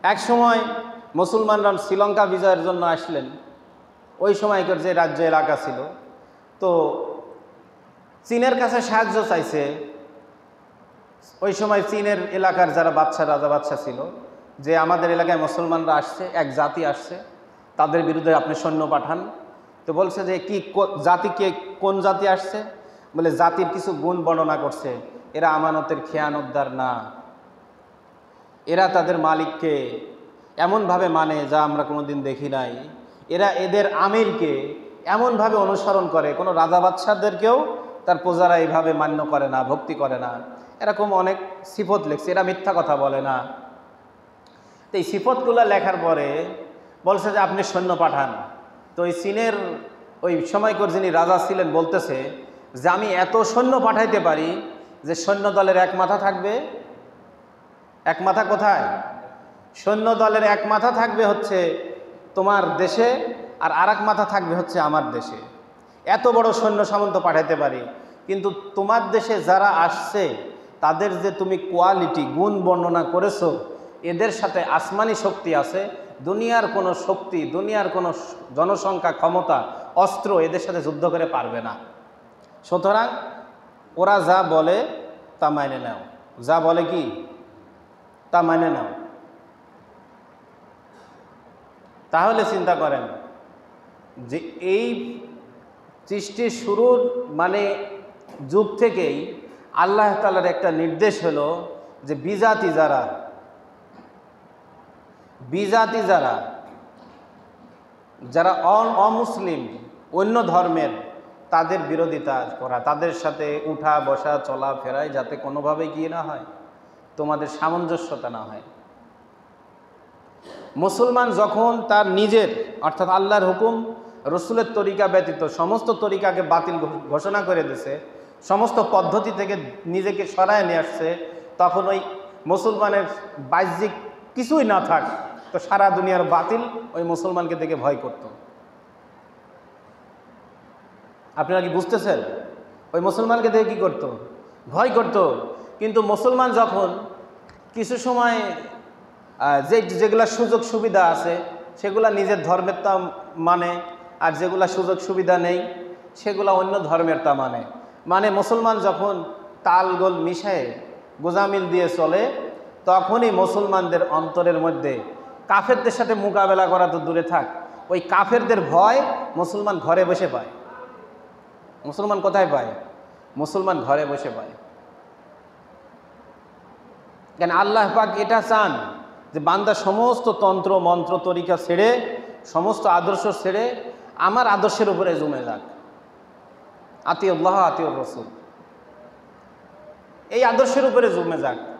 এক সময় মুসলমানরা শ্রীলঙ্কা বিজয়ের জন্য আসলেন। ওই সময়কার যে রাজ্য এলাকা ছিল, তো চীনের কাছে সাহায্য চাইছে। ওই সময় চীনের এলাকার যারা রাজা বাদশা ছিল, যে আমাদের এলাকায় মুসলমানরা আসছে, এক জাতি আসছে, তাদের বিরুদ্ধে আপনি সৈন্য পাঠান। তো বলছে যে কি জাতিকে, কোন জাতি আসছে? বলে জাতির কিছু গুণ বর্ণনা করছে। এরা আমানতের খেয়ানতদার না, এরা তাদের মালিককে এমনভাবে মানে যা আমরা কোনোদিন দেখি নাই, এরা এদের আমিরকে এমনভাবে অনুসরণ করে, কোনো রাজা বাদশাদেরকেও তার প্রজারা এইভাবে মান্য করে না, ভক্তি করে না। এরকম অনেক সিফত লিখছে, এরা মিথ্যা কথা বলে না। তো এই সিফতগুলো লেখার পরে বলছে যে আপনি সৈন্য পাঠান। তো ওই চীনের ওই সময়কর যিনি রাজা ছিলেন বলতেছে যে আমি এত সৈন্য পাঠাইতে পারি যে সৈন্য দলের এক মাথা থাকবে। এক মাথা কোথায়? সৈন্য দলের এক মাথা থাকবে হচ্ছে তোমার দেশে, আর আরেক মাথা থাকবে হচ্ছে আমার দেশে। এত বড় সৈন্য সামন্ত পাঠাইতে পারি, কিন্তু তোমার দেশে যারা আসছে তাদের যে তুমি কোয়ালিটি, গুণ বর্ণনা করেছো, এদের সাথে আসমানি শক্তি আছে, দুনিয়ার কোনো শক্তি, দুনিয়ার কোনো জনসংখ্যা, ক্ষমতা, অস্ত্র এদের সাথে যুদ্ধ করে পারবে না। সুতরাং ওরা যা বলে তা মাইনে নাও, যা বলে কি তা মানে নাও। তাহলে চিন্তা করেন যে এই সৃষ্টির শুরুর যুগ থেকেই আল্লাহ তাআলার একটা নির্দেশ হলো যে বিজাতি যারা অমুসলিম, অন্য ধর্মের, তাদের বিরোধিতা করা, তাদের সাথে উঠা বসা চলা ফেরায় যাতে কোনোভাবেই কি না হয়, তোমাদের সামঞ্জস্যতা না হয়। মুসলমান যখন তার নিজের অর্থাৎ আল্লাহর হুকুম, রসুলের তরিকা ব্যতীত সমস্ত তরিকাকে বাতিল ঘোষণা করে দিয়েছে, সমস্ত পদ্ধতি থেকে নিজেকে সরায় নিয়ে আসছে, তখন ওই মুসলমানের বাহ্যিক কিছুই না থাক, তো সারা দুনিয়ার বাতিল ওই মুসলমানকে দেখে ভয় করত। আপনারা কি বুঝতেছেন? ওই মুসলমানকে দেখে কি করত? ভয় করত। কিন্তু মুসলমান যখন কিছু সময় যেগুলা সুযোগ সুবিধা আছে সেগুলা নিজের ধর্মের তা মানে, আর যেগুলা সুযোগ সুবিধা নেই সেগুলা অন্য ধর্মের তা মানে মুসলমান যখন তালগোল মিশায় গোজামিল দিয়ে চলে, তখনই মুসলমানদের অন্তরের মধ্যে কাফেরদের সাথে মোকাবেলা করা তো দূরে থাক, ওই কাফেরদের ভয় মুসলমান ঘরে বসে পায়। মুসলমান কোথায় পায়? মুসলমান ঘরে বসে পায়। কেন আল্লাহ পাক এটা চান যে বান্দা সমস্ত তন্ত্র মন্ত্র তরিকা ছেড়ে, সমস্ত আদর্শ ছেড়ে আমার আদর্শের উপরে জমে যাক। আতিউল্লাহ আতিউর রাসূল, এই আদর্শের উপরে জমে যাক।